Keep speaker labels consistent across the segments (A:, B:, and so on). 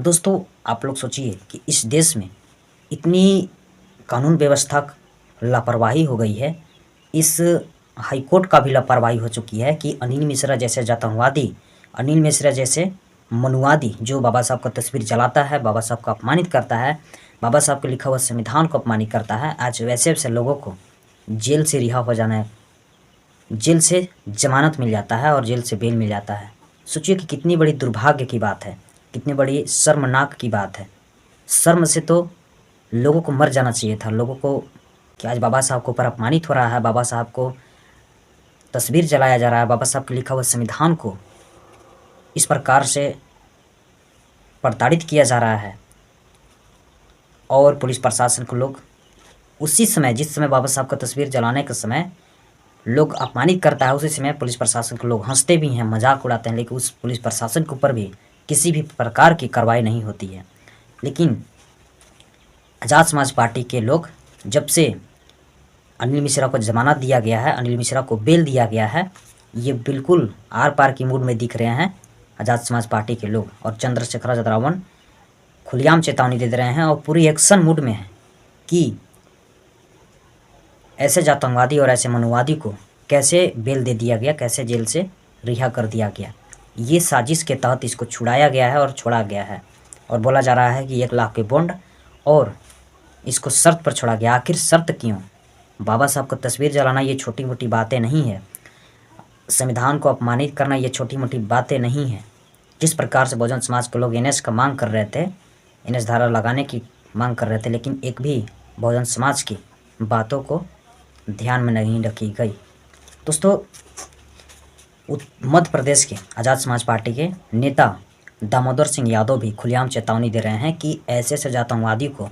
A: दोस्तों आप लोग सोचिए कि इस देश में इतनी कानून व्यवस्था लापरवाही हो गई है, इस हाई कोर्ट का भी लापरवाही हो चुकी है कि अनिल मिश्रा जैसे जातंकवादी, अनिल मिश्रा जैसे मनुवादी जो बाबा साहब का तस्वीर जलाता है, बाबा साहब को अपमानित करता है, बाबा साहब के लिखा हुआ संविधान को अपमानित करता है, आज वैसे लोगों को जेल से रिहा हो जाना है, जेल से जमानत मिल जाता है और जेल से बेल मिल जाता है। सोचिए कि कितनी बड़ी दुर्भाग्य की बात है, कितनी बड़ी शर्मनाक की बात है। शर्म से तो लोगों को मर जाना चाहिए था, लोगों को कि आज बाबा साहब के ऊपर अपमानित हो रहा है, बाबा साहब को तस्वीर जलाया जा रहा है, बाबा साहब के लिखा हुआ संविधान को इस प्रकार से प्रताड़ित किया जा रहा है। और पुलिस प्रशासन को लोग उसी समय, जिस समय बाबा साहब का तस्वीर जलाने के समय लोग अपमानित करता है, उसी समय पुलिस प्रशासन को लोग हंसते भी हैं, मजाक उड़ाते हैं, लेकिन उस पुलिस प्रशासन के ऊपर भी किसी भी प्रकार की कार्रवाई नहीं होती है। लेकिन आज़ाद समाज पार्टी के लोग, जब से अनिल मिश्रा को जमानत दिया गया है, अनिल मिश्रा को बेल दिया गया है, ये बिल्कुल आर पार की मूड में दिख रहे हैं आज़ाद समाज पार्टी के लोग। और चंद्रशेखर आज़ाद रावण खुलेआम चेतावनी दे रहे हैं और पूरी एक्शन मूड में है कि ऐसे जातंकवादी और ऐसे मनुवादी को कैसे बेल दे दिया गया, कैसे जेल से रिहा कर दिया गया। ये साजिश के तहत इसको छुड़ाया गया है और छोड़ा गया है। और बोला जा रहा है कि 1 लाख के बॉन्ड और इसको शर्त पर छोड़ा गया। आखिर शर्त क्यों? बाबा साहब को तस्वीर जलाना ये छोटी मोटी बातें नहीं है, संविधान को अपमानित करना ये छोटी मोटी बातें नहीं है। जिस प्रकार से बहुजन समाज के लोग एनएस का मांग कर रहे थे, एनएस धारा लगाने की मांग कर रहे थे, लेकिन एक भी बहुजन समाज की बातों को ध्यान में नहीं रखी गई। दोस्तों, मध्य प्रदेश के आज़ाद समाज पार्टी के नेता दामोदर सिंह यादव भी खुलेआम चेतावनी दे रहे हैं कि ऐसे आतंकवादी को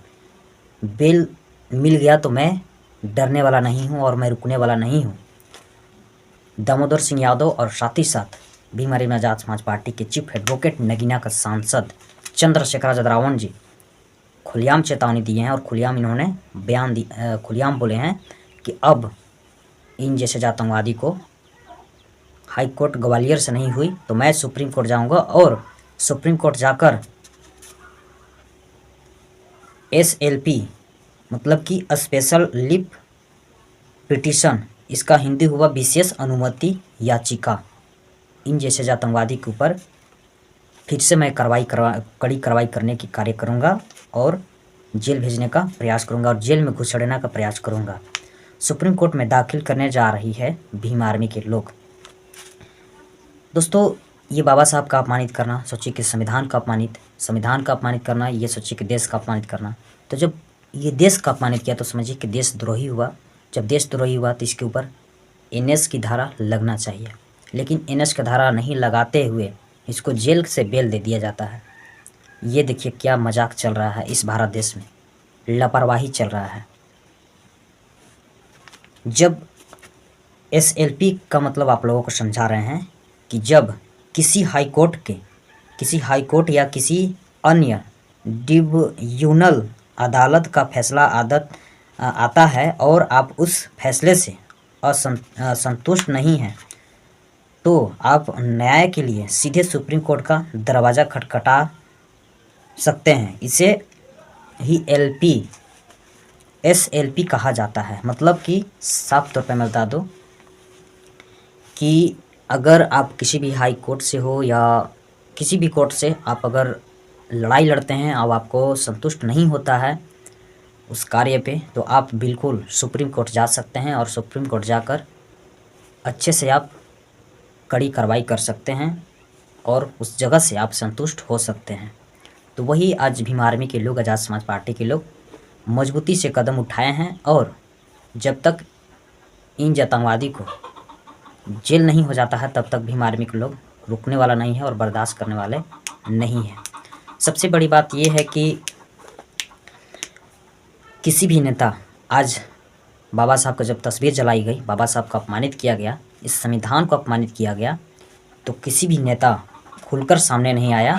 A: बेल मिल गया तो मैं डरने वाला नहीं हूं और मैं रुकने वाला नहीं हूं। दामोदर सिंह यादव और साथ ही साथ भीमआर्मी आज़ाद समाज पार्टी के चीफ एडवोकेट नगीना का सांसद चंद्रशेखर आज़ाद रावण जी खुलेआम चेतावनी दिए हैं और खुलेआम इन्होंने खुलेआम बोले हैं कि अब इन जैसे आतंकवादी को हाई कोर्ट ग्वालियर से नहीं हुई तो मैं सुप्रीम कोर्ट जाऊंगा और सुप्रीम कोर्ट जाकर SLP मतलब कि स्पेशल लीव पिटीशन, इसका हिंदी हुआ विशेष अनुमति याचिका, इन जैसे आतंकवादी के ऊपर फिर से मैं कड़ी कार्रवाई करने की कार्य करूंगा और जेल भेजने का प्रयास करूंगा और जेल में घुसड़ने का प्रयास करूंगा। सुप्रीम कोर्ट में दाखिल करने जा रही है भीम आर्मी के लोग। दोस्तों, ये बाबा साहब का अपमानित करना, सोचिए कि संविधान का अपमानित करना, ये सोचिए कि देश का अपमानित करना। तो जब ये देश का अपमानित किया तो समझिए कि देशद्रोही हुआ। जब देशद्रोही हुआ तो इसके ऊपर NS की धारा लगना चाहिए, लेकिन NS की धारा नहीं लगाते हुए इसको जेल से बेल दे दिया जाता है। ये देखिए क्या मजाक चल रहा है इस भारत देश में, लापरवाही चल रहा है। जब SLP का मतलब आप लोगों को समझा रहे हैं कि जब किसी हाई कोर्ट या किसी अन्य ट्रिब्यूनल अदालत का फैसला आता है और आप उस फैसले से संतुष्ट नहीं हैं तो आप न्याय के लिए सीधे सुप्रीम कोर्ट का दरवाज़ा खटखटा सकते हैं। इसे ही SLP कहा जाता है। मतलब कि साफ तौर पे मैं बता दूं कि अगर आप किसी भी हाई कोर्ट से हो या किसी भी कोर्ट से आप अगर लड़ाई लड़ते हैं और आपको संतुष्ट नहीं होता है उस कार्य पे, तो आप बिल्कुल सुप्रीम कोर्ट जा सकते हैं और सुप्रीम कोर्ट जाकर अच्छे से आप कड़ी कार्रवाई कर सकते हैं और उस जगह से आप संतुष्ट हो सकते हैं। तो वही आज भीम आर्मी के लोग, आज़ाद समाज पार्टी के लोग मजबूती से कदम उठाए हैं और जब तक इन आतंकवादी को जेल नहीं हो जाता है तब तक भीम आर्मी के लोग रुकने वाला नहीं है और बर्दाश्त करने वाले नहीं है। सबसे बड़ी बात यह है कि किसी भी नेता, आज बाबा साहब का जब तस्वीर जलाई गई, बाबा साहब को अपमानित किया गया, इस संविधान को अपमानित किया गया, तो किसी भी नेता खुलकर सामने नहीं आया।